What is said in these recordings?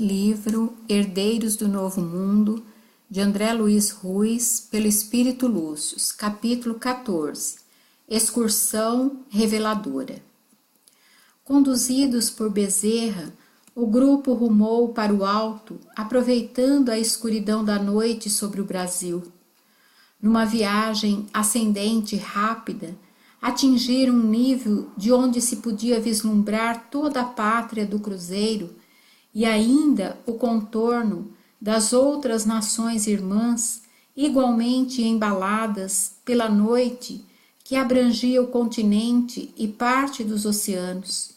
Livro Herdeiros do Novo Mundo, de André Luiz Ruiz, pelo Espírito Lúcius, capítulo 14. Excursão reveladora. Conduzidos por Bezerra, o grupo rumou para o alto, aproveitando a escuridão da noite sobre o Brasil. Numa viagem ascendente e rápida, atingiram um nível de onde se podia vislumbrar toda a pátria do cruzeiro e ainda o contorno das outras nações irmãs, igualmente embaladas pela noite que abrangia o continente e parte dos oceanos.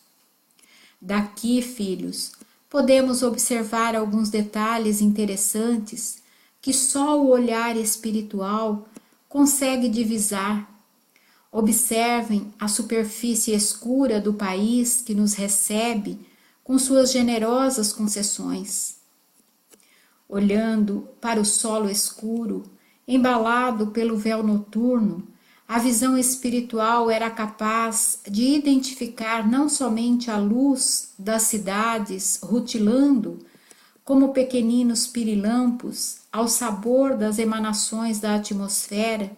Daqui, filhos, podemos observar alguns detalhes interessantes que só o olhar espiritual consegue divisar. Observem a superfície escura do país que nos recebe com suas generosas concessões. Olhando para o solo escuro, embalado pelo véu noturno, a visão espiritual era capaz de identificar não somente a luz das cidades rutilando, como pequeninos pirilampos ao sabor das emanações da atmosfera.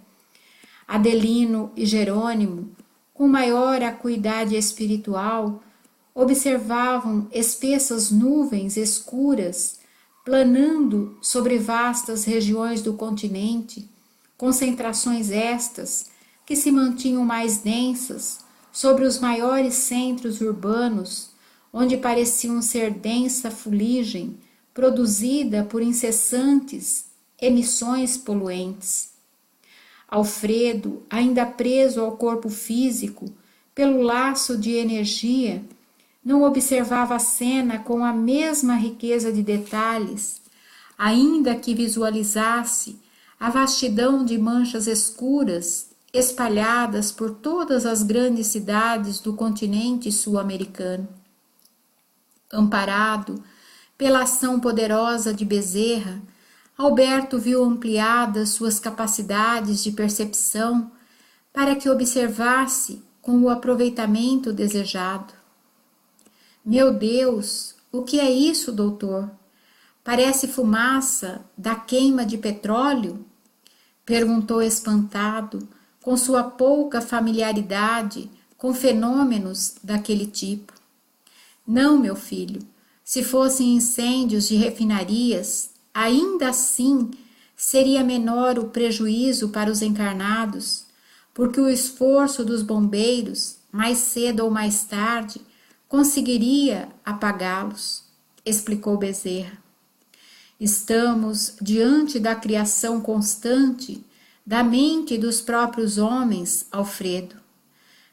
Adelino e Jerônimo, com maior acuidade espiritual, observavam espessas nuvens escuras planando sobre vastas regiões do continente, concentrações estas que se mantinham mais densas sobre os maiores centros urbanos, onde pareciam ser densa fuligem produzida por incessantes emissões poluentes. Alfredo, ainda preso ao corpo físico pelo laço de energia, não observava a cena com a mesma riqueza de detalhes, ainda que visualizasse a vastidão de manchas escuras espalhadas por todas as grandes cidades do continente sul-americano. Amparado pela ação poderosa de Bezerra, Alberto viu ampliadas suas capacidades de percepção para que observasse com o aproveitamento desejado. Meu Deus, o que é isso, doutor? Parece fumaça da queima de petróleo? Perguntou espantado, com sua pouca familiaridade com fenômenos daquele tipo. Não, meu filho, se fossem incêndios de refinarias, ainda assim seria menor o prejuízo para os encarnados, porque o esforço dos bombeiros, mais cedo ou mais tarde, conseguiria apagá-los, explicou Bezerra. Estamos diante da criação constante da mente dos próprios homens, Alfredo.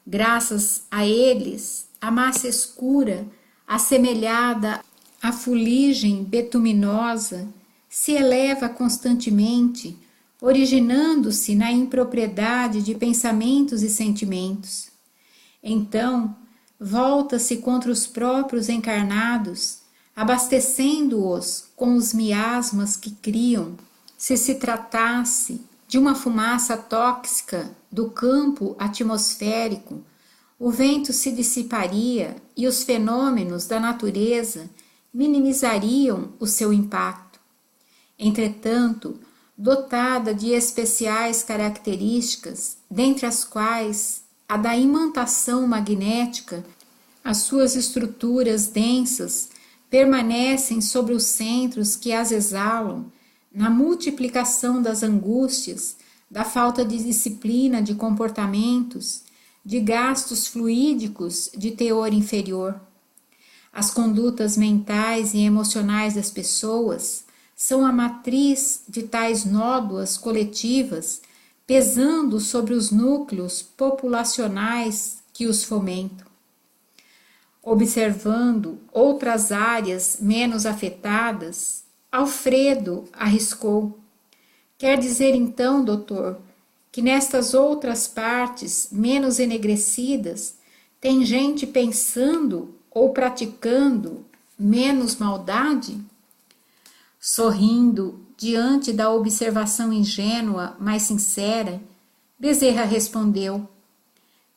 Graças a eles, a massa escura, assemelhada à fuligem betuminosa, se eleva constantemente, originando-se na impropriedade de pensamentos e sentimentos. Então, volta-se contra os próprios encarnados, abastecendo-os com os miasmas que criam. Se tratasse de uma fumaça tóxica do campo atmosférico, o vento se dissiparia e os fenômenos da natureza minimizariam o seu impacto. Entretanto, dotada de especiais características, dentre as quais a da imantação magnética, as suas estruturas densas permanecem sobre os centros que as exalam, na multiplicação das angústias, da falta de disciplina de comportamentos, de gastos fluídicos de teor inferior. As condutas mentais e emocionais das pessoas são a matriz de tais nódoas coletivas, pesando sobre os núcleos populacionais que os fomentam. Observando outras áreas menos afetadas, Alfredo arriscou. Quer dizer então, doutor, que nestas outras partes menos enegrecidas tem gente pensando ou praticando menos maldade? Sorrindo diante da observação ingênua, mas sincera, Bezerra respondeu: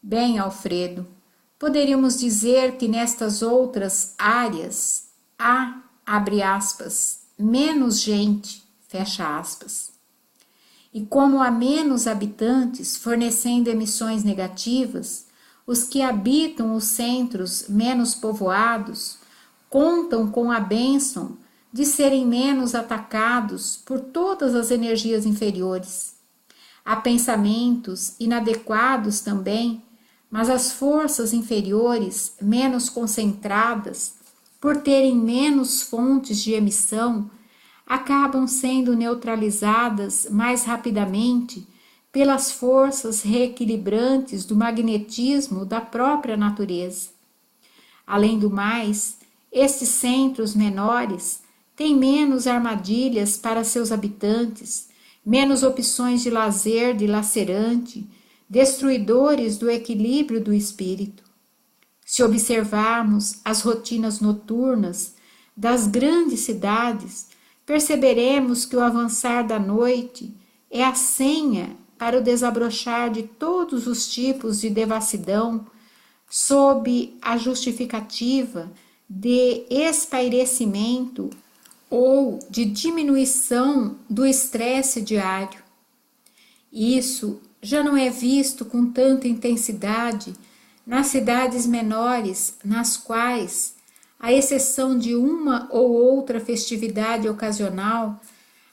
Bem, Alfredo, poderíamos dizer que nestas outras áreas há abre aspas, menos gente, fecha aspas. E como há menos habitantes fornecendo emissões negativas, os que habitam os centros menos povoados contam com a bênção de serem menos atacados por todas as energias inferiores. Há pensamentos inadequados também, mas as forças inferiores, menos concentradas, por terem menos fontes de emissão, acabam sendo neutralizadas mais rapidamente pelas forças reequilibrantes do magnetismo da própria natureza. Além do mais, estes centros menores têm menos armadilhas para seus habitantes, menos opções de lazer dilacerante, destruidores do equilíbrio do espírito. Se observarmos as rotinas noturnas das grandes cidades, perceberemos que o avançar da noite é a senha para o desabrochar de todos os tipos de devassidão, sob a justificativa de espairecimento ou de diminuição do estresse diário. Isso já não é visto com tanta intensidade nas cidades menores, nas quais, à exceção de uma ou outra festividade ocasional,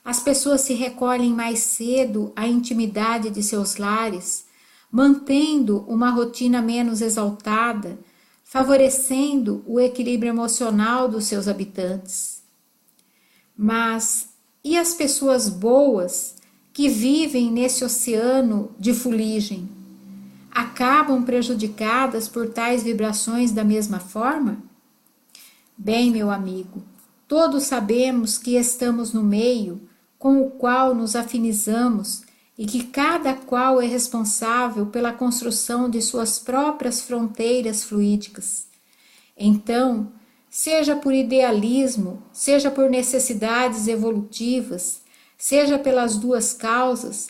as pessoas se recolhem mais cedo à intimidade de seus lares, mantendo uma rotina menos exaltada, favorecendo o equilíbrio emocional dos seus habitantes. Mas e as pessoas boas que vivem nesse oceano de fuligem? Acabam prejudicadas por tais vibrações da mesma forma? Bem, meu amigo, todos sabemos que estamos no meio com o qual nos afinizamos e que cada qual é responsável pela construção de suas próprias fronteiras fluídicas. Então, seja por idealismo, seja por necessidades evolutivas, seja pelas duas causas,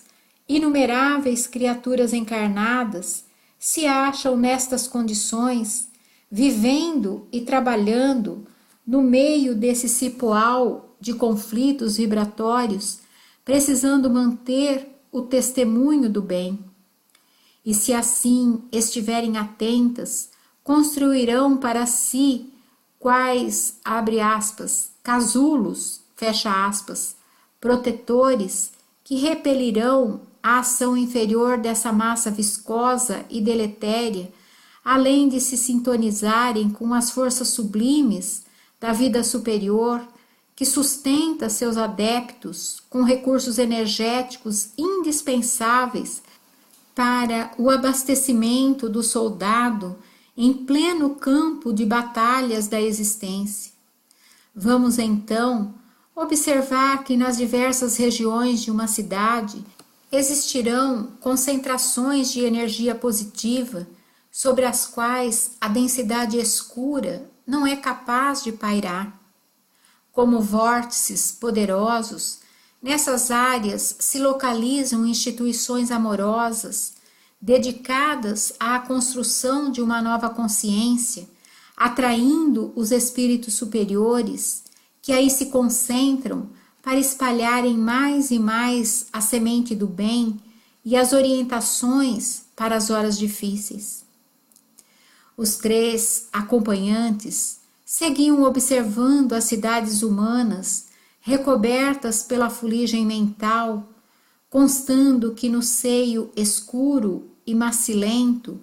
inumeráveis criaturas encarnadas se acham nestas condições, vivendo e trabalhando no meio desse cipoal de conflitos vibratórios, precisando manter o testemunho do bem. E se assim estiverem atentas, construirão para si quais, abre aspas, casulos, fecha aspas, protetores que repelirão a ação inferior dessa massa viscosa e deletéria, além de se sintonizarem com as forças sublimes da vida superior, que sustenta seus adeptos com recursos energéticos indispensáveis para o abastecimento do soldado em pleno campo de batalhas da existência. Vamos então observar que nas diversas regiões de uma cidade existirão concentrações de energia positiva sobre as quais a densidade escura não é capaz de pairar. Como vórtices poderosos, nessas áreas se localizam instituições amorosas dedicadas à construção de uma nova consciência, atraindo os espíritos superiores que aí se concentram para espalharem mais e mais a semente do bem e as orientações para as horas difíceis. Os três acompanhantes seguiam observando as cidades humanas recobertas pela fuligem mental, constando que no seio escuro e macilento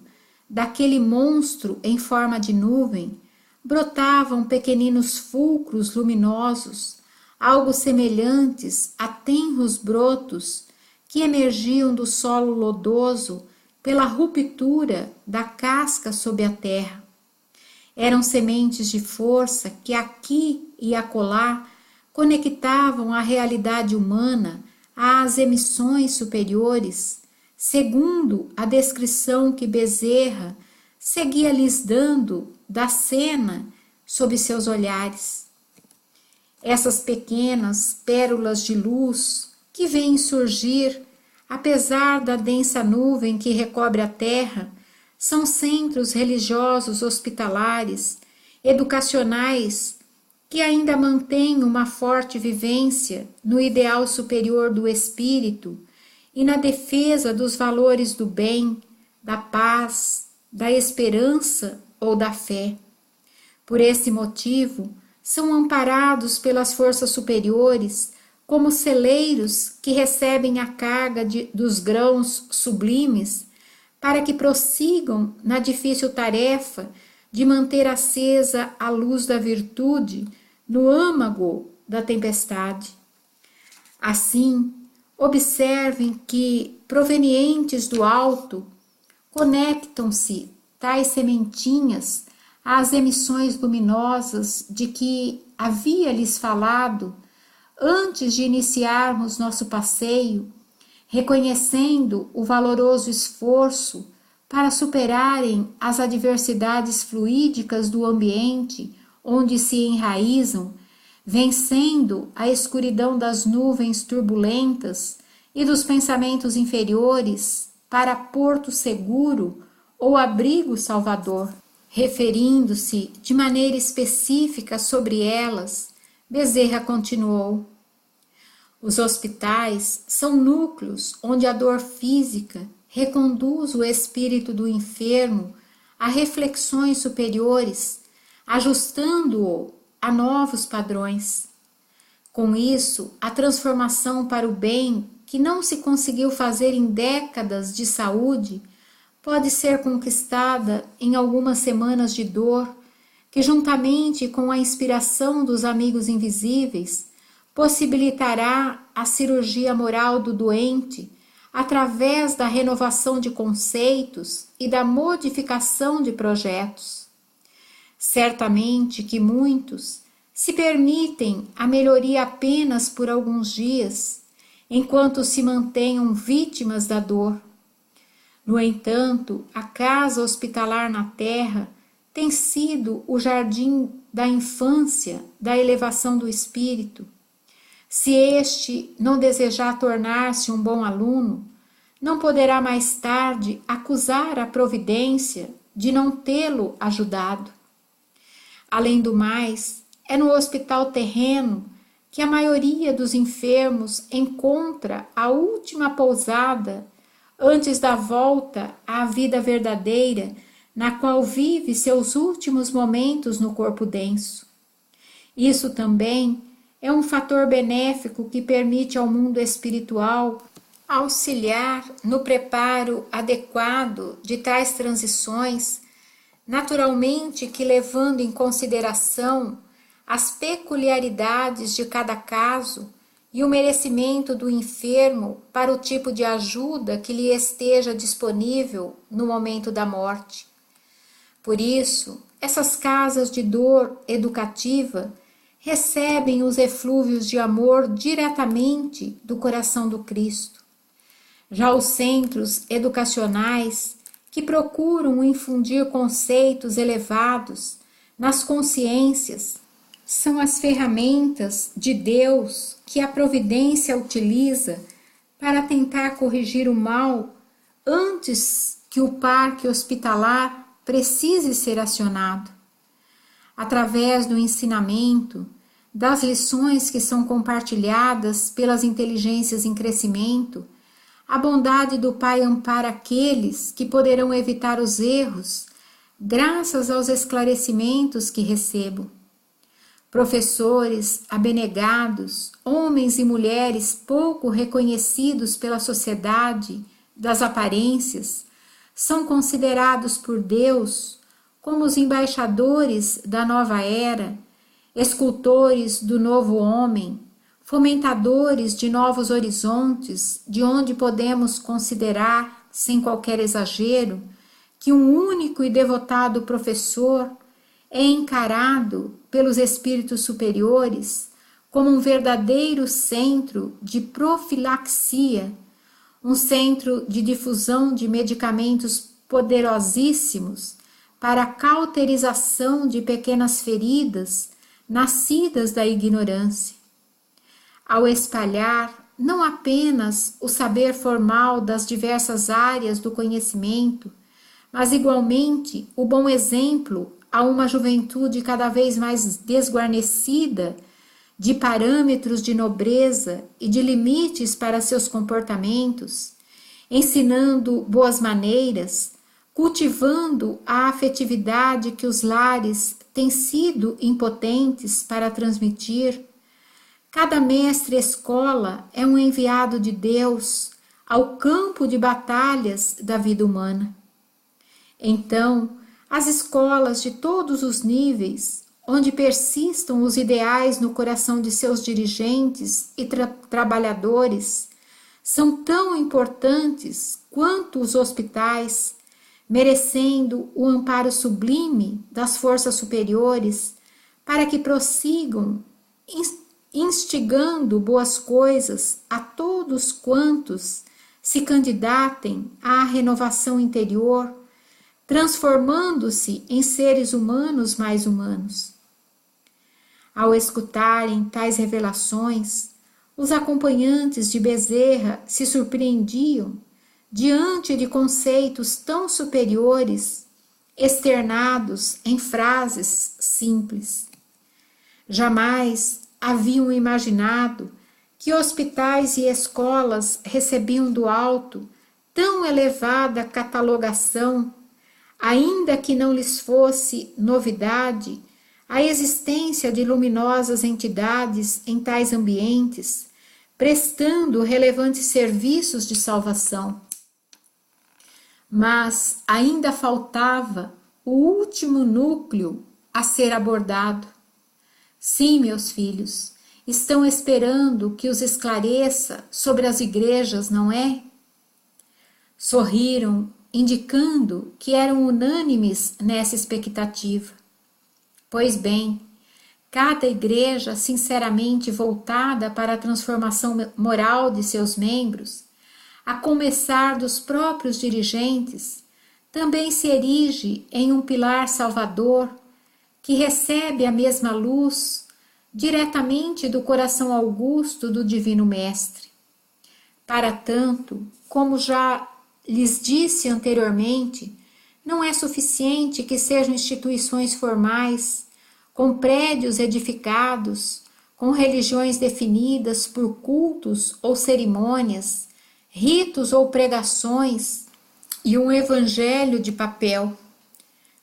daquele monstro em forma de nuvem brotavam pequeninos fulcros luminosos, algo semelhantes a tenros brotos que emergiam do solo lodoso pela ruptura da casca sob a terra. Eram sementes de força que aqui e acolá conectavam a realidade humana às emissões superiores, segundo a descrição que Bezerra seguia lhes dando da cena sob seus olhares. Essas pequenas pérolas de luz que vêm surgir, apesar da densa nuvem que recobre a terra, são centros religiosos hospitalares, educacionais, que ainda mantém uma forte vivência no ideal superior do espírito e na defesa dos valores do bem, da paz, da esperança ou da fé. Por esse motivo, são amparados pelas forças superiores como celeiros que recebem a carga dos grãos sublimes para que prossigam na difícil tarefa de manter acesa a luz da virtude no âmago da tempestade. Assim, observem que, provenientes do alto, conectam-se tais sementinhas às emissões luminosas de que havia lhes falado antes de iniciarmos nosso passeio, reconhecendo o valoroso esforço para superarem as adversidades fluídicas do ambiente onde se enraizam, vencendo a escuridão das nuvens turbulentas e dos pensamentos inferiores para porto seguro ou abrigo salvador. Referindo-se de maneira específica sobre elas, Bezerra continuou: os hospitais são núcleos onde a dor física reconduz o espírito do enfermo a reflexões superiores, ajustando-o a novos padrões. Com isso, a transformação para o bem que não se conseguiu fazer em décadas de saúde pode ser conquistada em algumas semanas de dor, que juntamente com a inspiração dos amigos invisíveis possibilitará a cirurgia moral do doente através da renovação de conceitos e da modificação de projetos. Certamente que muitos se permitem a melhoria apenas por alguns dias, enquanto se mantenham vítimas da dor. No entanto, a casa hospitalar na Terra tem sido o jardim da infância, da elevação do espírito. Se este não desejar tornar-se um bom aluno, não poderá mais tarde acusar a providência de não tê-lo ajudado. Além do mais, é no hospital terreno que a maioria dos enfermos encontra a última pousada antes da volta à vida verdadeira, na qual vive seus últimos momentos no corpo denso. Isso também é um fator benéfico que permite ao mundo espiritual auxiliar no preparo adequado de tais transições, naturalmente que levando em consideração as peculiaridades de cada caso e o merecimento do enfermo para o tipo de ajuda que lhe esteja disponível no momento da morte. Por isso, essas casas de dor educativa recebem os eflúvios de amor diretamente do coração do Cristo. Já os centros educacionais, que procuram infundir conceitos elevados nas consciências, são as ferramentas de Deus que a providência utiliza para tentar corrigir o mal antes que o parque hospitalar precise ser acionado. Através do ensinamento, das lições que são compartilhadas pelas inteligências em crescimento, a bondade do Pai ampara aqueles que poderão evitar os erros, graças aos esclarecimentos que recebo. Professores abnegados, homens e mulheres pouco reconhecidos pela sociedade das aparências, são considerados por Deus como os embaixadores da nova era, escultores do novo homem, fomentadores de novos horizontes, de onde podemos considerar, sem qualquer exagero, que um único e devotado professor é encarado pelos espíritos superiores como um verdadeiro centro de profilaxia, um centro de difusão de medicamentos poderosíssimos para a cauterização de pequenas feridas nascidas da ignorância. Ao espalhar não apenas o saber formal das diversas áreas do conhecimento, mas igualmente o bom exemplo a uma juventude cada vez mais desguarnecida de parâmetros de nobreza e de limites para seus comportamentos, ensinando boas maneiras, cultivando a afetividade que os lares têm sido impotentes para transmitir. Cada mestre escola é um enviado de Deus ao campo de batalhas da vida humana. Então, as escolas de todos os níveis, onde persistam os ideais no coração de seus dirigentes e trabalhadores, são tão importantes quanto os hospitais, merecendo o amparo sublime das forças superiores para que prossigam instigando boas coisas a todos quantos se candidatem à renovação interior, transformando-se em seres humanos mais humanos. Ao escutarem tais revelações, os acompanhantes de Bezerra se surpreendiam diante de conceitos tão superiores, externados em frases simples. Jamais haviam imaginado que hospitais e escolas recebiam do alto tão elevada catalogação, ainda que não lhes fosse novidade a existência de luminosas entidades em tais ambientes, prestando relevantes serviços de salvação. Mas ainda faltava o último núcleo a ser abordado. Sim, meus filhos, estão esperando que os esclareça sobre as igrejas, não é? Sorriram, indicando que eram unânimes nessa expectativa. Pois bem, cada igreja sinceramente voltada para a transformação moral de seus membros, a começar dos próprios dirigentes, também se erige em um pilar salvador que recebe a mesma luz diretamente do coração augusto do Divino Mestre. Para tanto, como já lhes disse anteriormente, não é suficiente que sejam instituições formais, com prédios edificados, com religiões definidas por cultos ou cerimônias, ritos ou pregações e um evangelho de papel.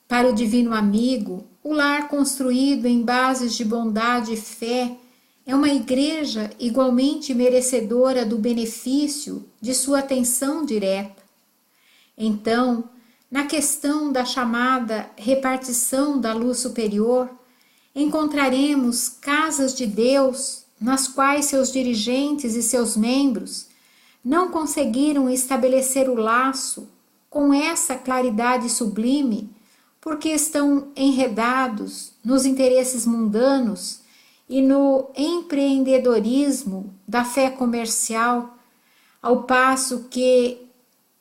Para o divino amigo, o lar construído em bases de bondade e fé é uma igreja igualmente merecedora do benefício de sua atenção direta. Então, na questão da chamada repartição da luz superior, encontraremos casas de Deus nas quais seus dirigentes e seus membros não conseguiram estabelecer o laço com essa claridade sublime porque estão enredados nos interesses mundanos e no empreendedorismo da fé comercial, ao passo que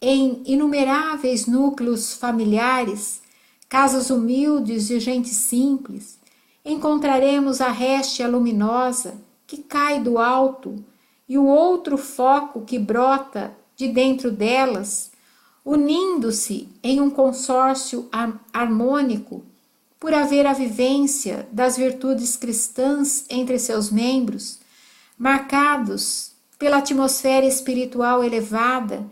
em inumeráveis núcleos familiares, casas humildes de gente simples, encontraremos a réstia luminosa que cai do alto e o outro foco que brota de dentro delas, unindo-se em um consórcio harmônico por haver a vivência das virtudes cristãs entre seus membros, marcados pela atmosfera espiritual elevada,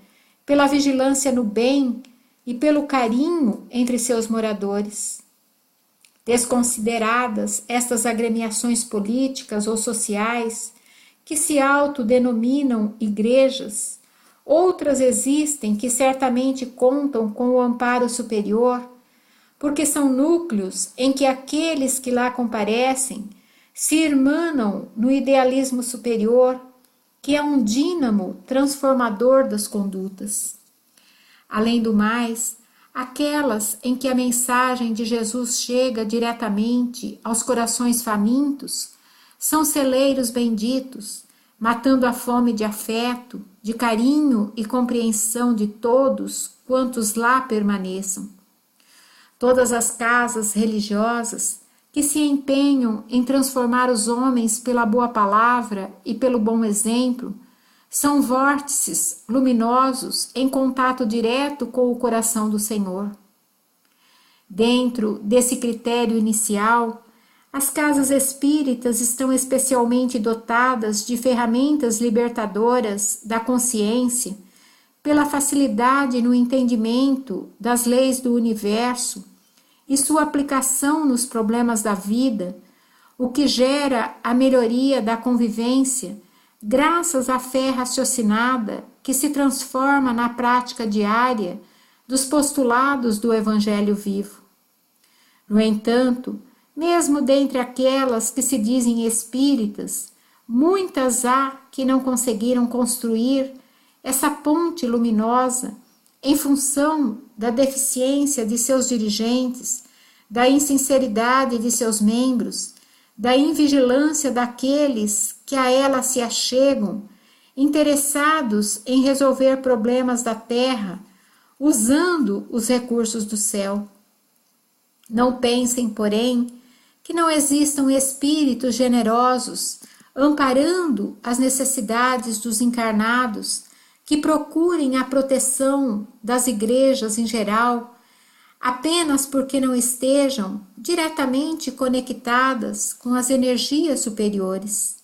pela vigilância no bem e pelo carinho entre seus moradores. Desconsideradas estas agremiações políticas ou sociais, que se autodenominam igrejas, outras existem que certamente contam com o amparo superior, porque são núcleos em que aqueles que lá comparecem se irmanam no idealismo superior, que é um dínamo transformador das condutas. Além do mais, aquelas em que a mensagem de Jesus chega diretamente aos corações famintos são celeiros benditos, matando a fome de afeto, de carinho e compreensão de todos quantos lá permaneçam. Todas as casas religiosas que se empenham em transformar os homens pela boa palavra e pelo bom exemplo são vórtices luminosos em contato direto com o coração do Senhor. Dentro desse critério inicial, as casas espíritas estão especialmente dotadas de ferramentas libertadoras da consciência pela facilidade no entendimento das leis do universo e sua aplicação nos problemas da vida, o que gera a melhoria da convivência graças à fé raciocinada que se transforma na prática diária dos postulados do Evangelho vivo. No entanto, mesmo dentre aquelas que se dizem espíritas, muitas há que não conseguiram construir essa ponte luminosa em função da deficiência de seus dirigentes, da insinceridade de seus membros, da invigilância daqueles que a ela se achegam, interessados em resolver problemas da terra, usando os recursos do céu. Não pensem, porém, que não existam espíritos generosos amparando as necessidades dos encarnados que procurem a proteção das igrejas em geral, apenas porque não estejam diretamente conectadas com as energias superiores.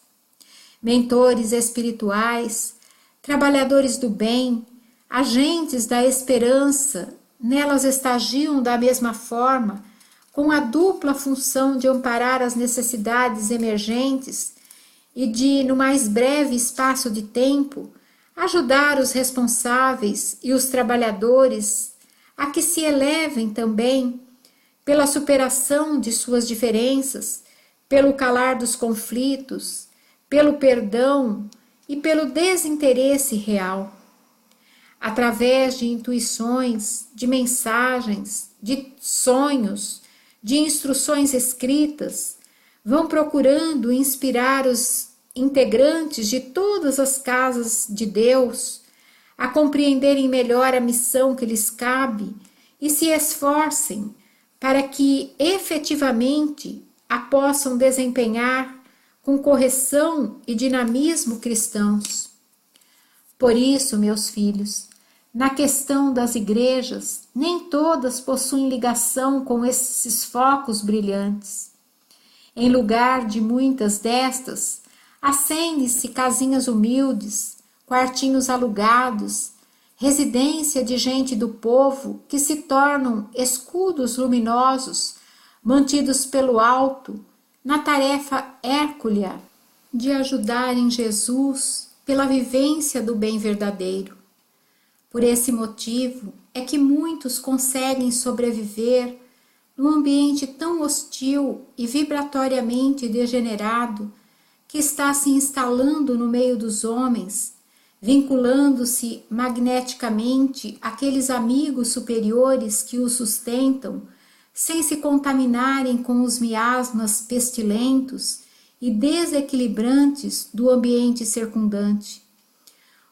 Mentores espirituais, trabalhadores do bem, agentes da esperança, nelas estagiam da mesma forma, com a dupla função de amparar as necessidades emergentes e de, no mais breve espaço de tempo, ajudar os responsáveis e os trabalhadores a que se elevem também pela superação de suas diferenças, pelo calar dos conflitos, pelo perdão e pelo desinteresse real. Através de intuições, de mensagens, de sonhos, de instruções escritas, vão procurando inspirar os integrantes de todas as casas de Deus a compreenderem melhor a missão que lhes cabe e se esforcem para que efetivamente a possam desempenhar com correção e dinamismo cristãos. Por isso, meus filhos, na questão das igrejas, nem todas possuem ligação com esses focos brilhantes. Em lugar de muitas destas, acende-se casinhas humildes, quartinhos alugados, residência de gente do povo que se tornam escudos luminosos, mantidos pelo alto, na tarefa hérculea de ajudarem Jesus pela vivência do bem verdadeiro. Por esse motivo é que muitos conseguem sobreviver num ambiente tão hostil e vibratoriamente degenerado que está se instalando no meio dos homens, vinculando-se magneticamente àqueles amigos superiores que os sustentam, sem se contaminarem com os miasmas pestilentos e desequilibrantes do ambiente circundante.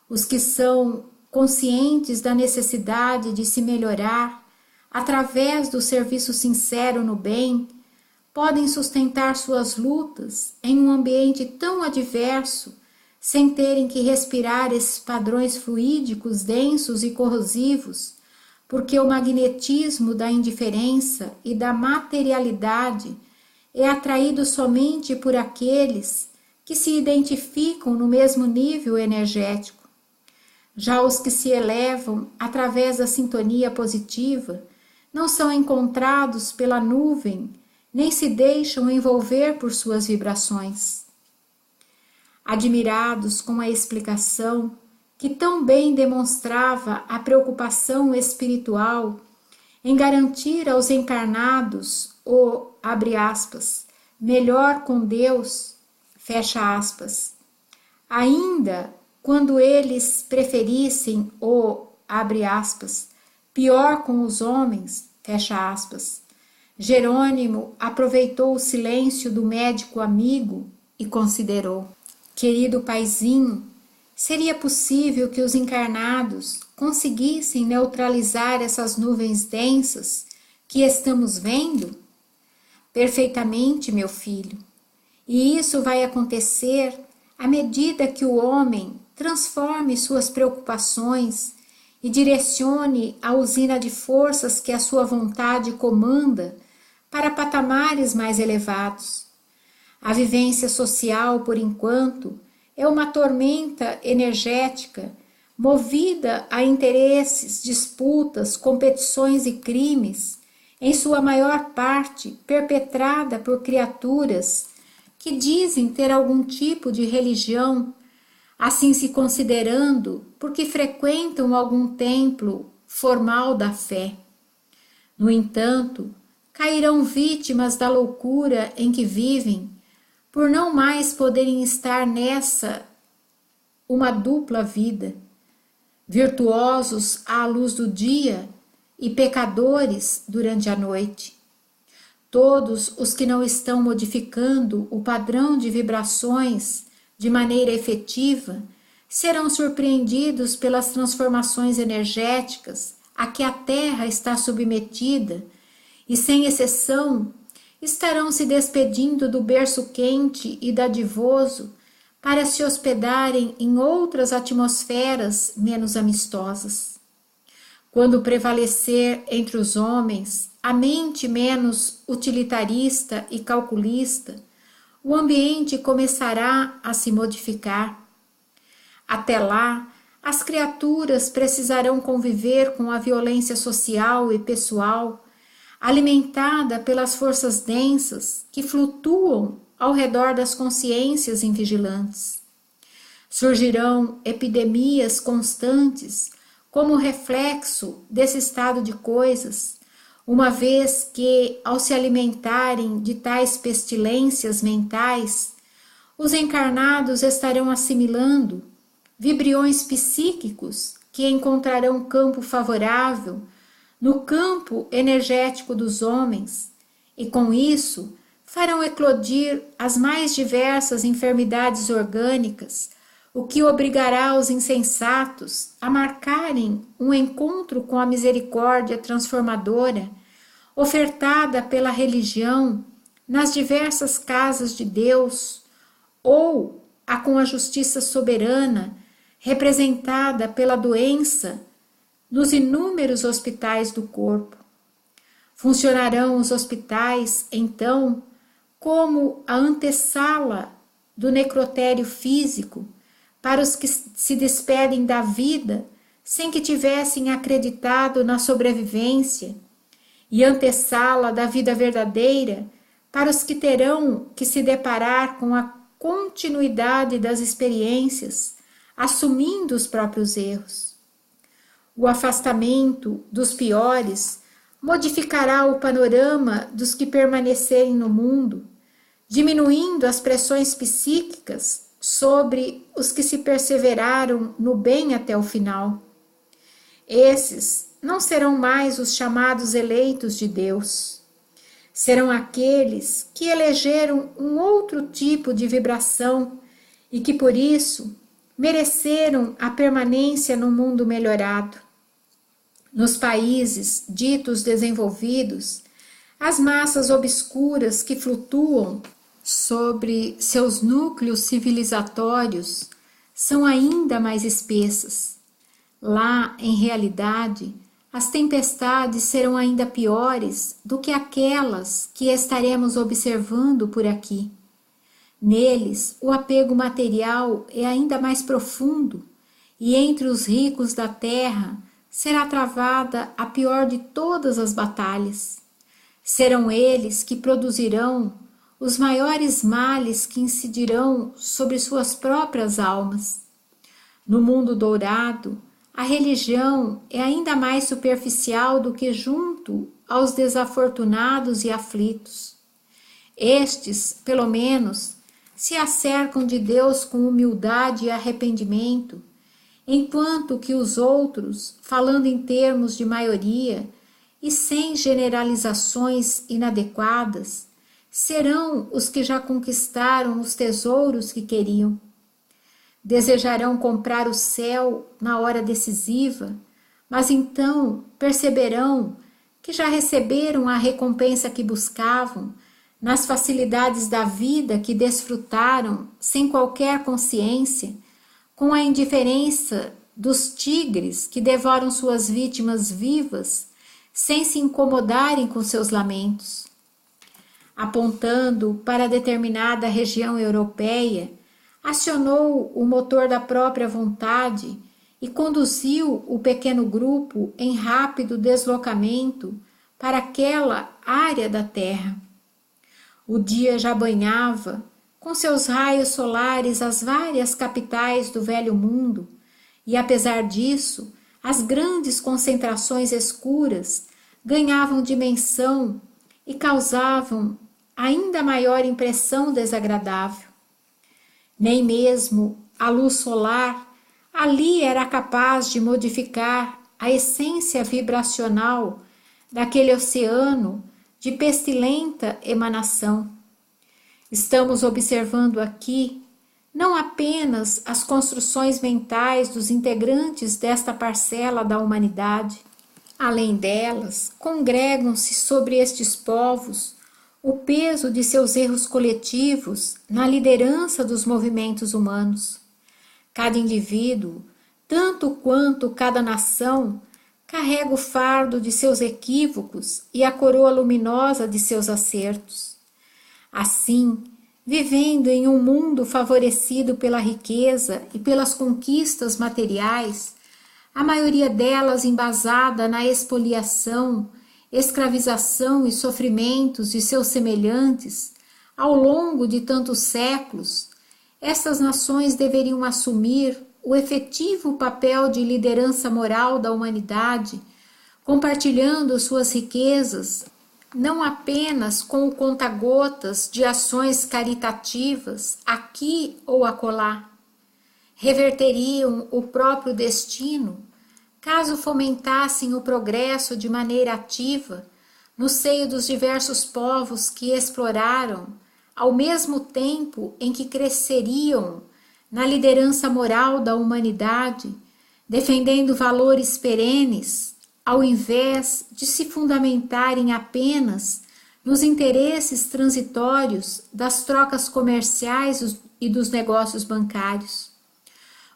Os que são conscientes da necessidade de se melhorar através do serviço sincero no bem, podem sustentar suas lutas em um ambiente tão adverso, sem terem que respirar esses padrões fluídicos densos e corrosivos, porque o magnetismo da indiferença e da materialidade é atraído somente por aqueles que se identificam no mesmo nível energético. Já os que se elevam através da sintonia positiva não são encontrados pela nuvem, nem se deixam envolver por suas vibrações. Admirados com a explicação que tão bem demonstrava a preocupação espiritual em garantir aos encarnados o, abre aspas, melhor com Deus, fecha aspas, ainda quando eles preferissem o, abre aspas, pior com os homens, fecha aspas, Jerônimo aproveitou o silêncio do médico amigo e considerou: querido paizinho, seria possível que os encarnados conseguissem neutralizar essas nuvens densas que estamos vendo? Perfeitamente, meu filho. E isso vai acontecer à medida que o homem transforme suas preocupações e direcione a usina de forças que a sua vontade comanda para patamares mais elevados. A vivência social, por enquanto, é uma tormenta energética movida a interesses, disputas, competições e crimes, em sua maior parte perpetrada por criaturas que dizem ter algum tipo de religião, assim se considerando porque frequentam algum templo formal da fé. No entanto, cairão vítimas da loucura em que vivem, por não mais poderem estar nessa uma dupla vida, virtuosos à luz do dia e pecadores durante a noite. Todos os que não estão modificando o padrão de vibrações de maneira efetiva serão surpreendidos pelas transformações energéticas a que a Terra está submetida e, sem exceção, estarão se despedindo do berço quente e dadivoso para se hospedarem em outras atmosferas menos amistosas. Quando prevalecer entre os homens a mente menos utilitarista e calculista, o ambiente começará a se modificar. Até lá, as criaturas precisarão conviver com a violência social e pessoal, alimentada pelas forças densas que flutuam ao redor das consciências invigilantes. Surgirão epidemias constantes como reflexo desse estado de coisas, uma vez que, ao se alimentarem de tais pestilências mentais, os encarnados estarão assimilando vibriões psíquicos que encontrarão campo favorável no campo energético dos homens e, com isso, farão eclodir as mais diversas enfermidades orgânicas, o que obrigará os insensatos a marcarem um encontro com a misericórdia transformadora ofertada pela religião nas diversas casas de Deus, ou com a justiça soberana representada pela doença nos inúmeros hospitais do corpo. Funcionarão os hospitais, então, como a antessala do necrotério físico para os que se despedem da vida sem que tivessem acreditado na sobrevivência, e antessala da vida verdadeira para os que terão que se deparar com a continuidade das experiências, assumindo os próprios erros. O afastamento dos piores modificará o panorama dos que permanecerem no mundo, diminuindo as pressões psíquicas sobre os que se perseveraram no bem até o final. Esses não serão mais os chamados eleitos de Deus. Serão aqueles que elegeram um outro tipo de vibração e que, por isso, mereceram a permanência no mundo melhorado. Nos países ditos desenvolvidos, as massas obscuras que flutuam sobre seus núcleos civilizatórios são ainda mais espessas. Lá, em realidade, as tempestades serão ainda piores do que aquelas que estaremos observando por aqui. Neles, o apego material é ainda mais profundo e entre os ricos da terra será travada a pior de todas as batalhas. Serão eles que produzirão os maiores males que incidirão sobre suas próprias almas. No mundo dourado, a religião é ainda mais superficial do que junto aos desafortunados e aflitos. Estes, pelo menos, se acercam de Deus com humildade e arrependimento, enquanto que os outros, falando em termos de maioria e sem generalizações inadequadas, serão os que já conquistaram os tesouros que queriam. Desejarão comprar o céu na hora decisiva, mas então perceberão que já receberam a recompensa que buscavam nas facilidades da vida que desfrutaram sem qualquer consciência, com a indiferença dos tigres que devoram suas vítimas vivas sem se incomodarem com seus lamentos. Apontando para determinada região europeia, acionou o motor da própria vontade e conduziu o pequeno grupo em rápido deslocamento para aquela área da terra. O dia já banhava, com seus raios solares, as várias capitais do velho mundo, e apesar disso, as grandes concentrações escuras ganhavam dimensão e causavam ainda maior impressão desagradável. Nem mesmo a luz solar ali era capaz de modificar a essência vibracional daquele oceano de pestilenta emanação. Estamos observando aqui não apenas as construções mentais dos integrantes desta parcela da humanidade. Além delas, congregam-se sobre estes povos o peso de seus erros coletivos na liderança dos movimentos humanos. Cada indivíduo, tanto quanto cada nação, carrega o fardo de seus equívocos e a coroa luminosa de seus acertos. Assim, vivendo em um mundo favorecido pela riqueza e pelas conquistas materiais, a maioria delas embasada na expoliação, escravização e sofrimentos de seus semelhantes, ao longo de tantos séculos, essas nações deveriam assumir o efetivo papel de liderança moral da humanidade, compartilhando suas riquezas, não apenas com o conta-gotas de ações caritativas aqui ou acolá. Reverteriam o próprio destino, caso fomentassem o progresso de maneira ativa no seio dos diversos povos que exploraram, ao mesmo tempo em que cresceriam na liderança moral da humanidade, defendendo valores perenes, ao invés de se fundamentarem apenas nos interesses transitórios das trocas comerciais e dos negócios bancários.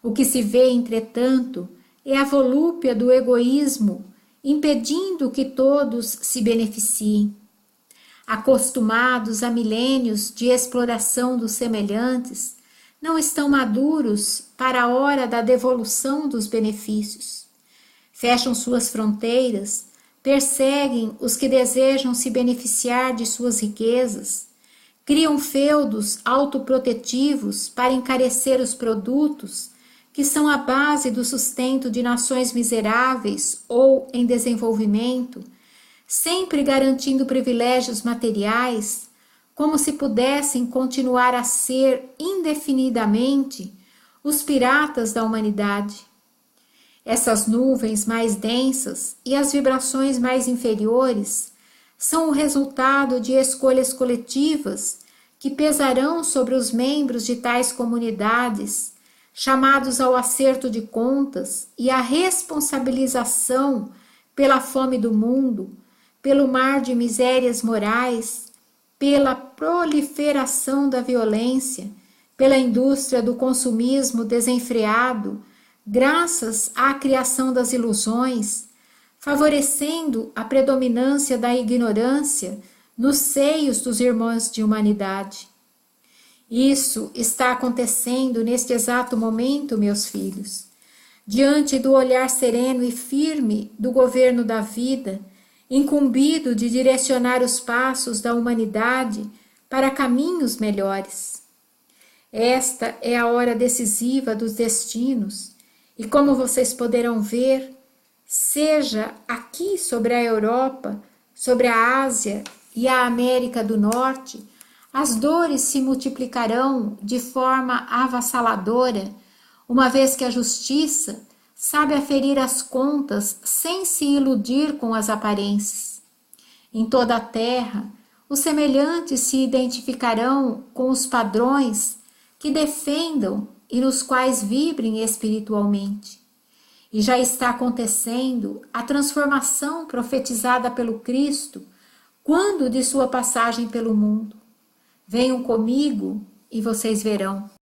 O que se vê, entretanto, é a volúpia do egoísmo, impedindo que todos se beneficiem. Acostumados a milênios de exploração dos semelhantes, não estão maduros para a hora da devolução dos benefícios. Fecham suas fronteiras, perseguem os que desejam se beneficiar de suas riquezas, criam feudos autoprotetivos para encarecer os produtos que são a base do sustento de nações miseráveis ou em desenvolvimento, sempre garantindo privilégios materiais, como se pudessem continuar a ser indefinidamente os piratas da humanidade. Essas nuvens mais densas e as vibrações mais inferiores são o resultado de escolhas coletivas que pesarão sobre os membros de tais comunidades, chamados ao acerto de contas e à responsabilização pela fome do mundo, pelo mar de misérias morais, pela proliferação da violência, pela indústria do consumismo desenfreado, graças à criação das ilusões, favorecendo a predominância da ignorância nos seios dos irmãos de humanidade. Isso está acontecendo neste exato momento, meus filhos, diante do olhar sereno e firme do governo da vida, incumbido de direcionar os passos da humanidade para caminhos melhores. Esta é a hora decisiva dos destinos, e como vocês poderão ver, seja aqui sobre a Europa, sobre a Ásia e a América do Norte, as dores se multiplicarão de forma avassaladora, uma vez que a justiça sabe aferir as contas sem se iludir com as aparências. Em toda a terra, os semelhantes se identificarão com os padrões que defendam e nos quais vibrem espiritualmente. E já está acontecendo a transformação profetizada pelo Cristo quando de sua passagem pelo mundo. Venham comigo e vocês verão.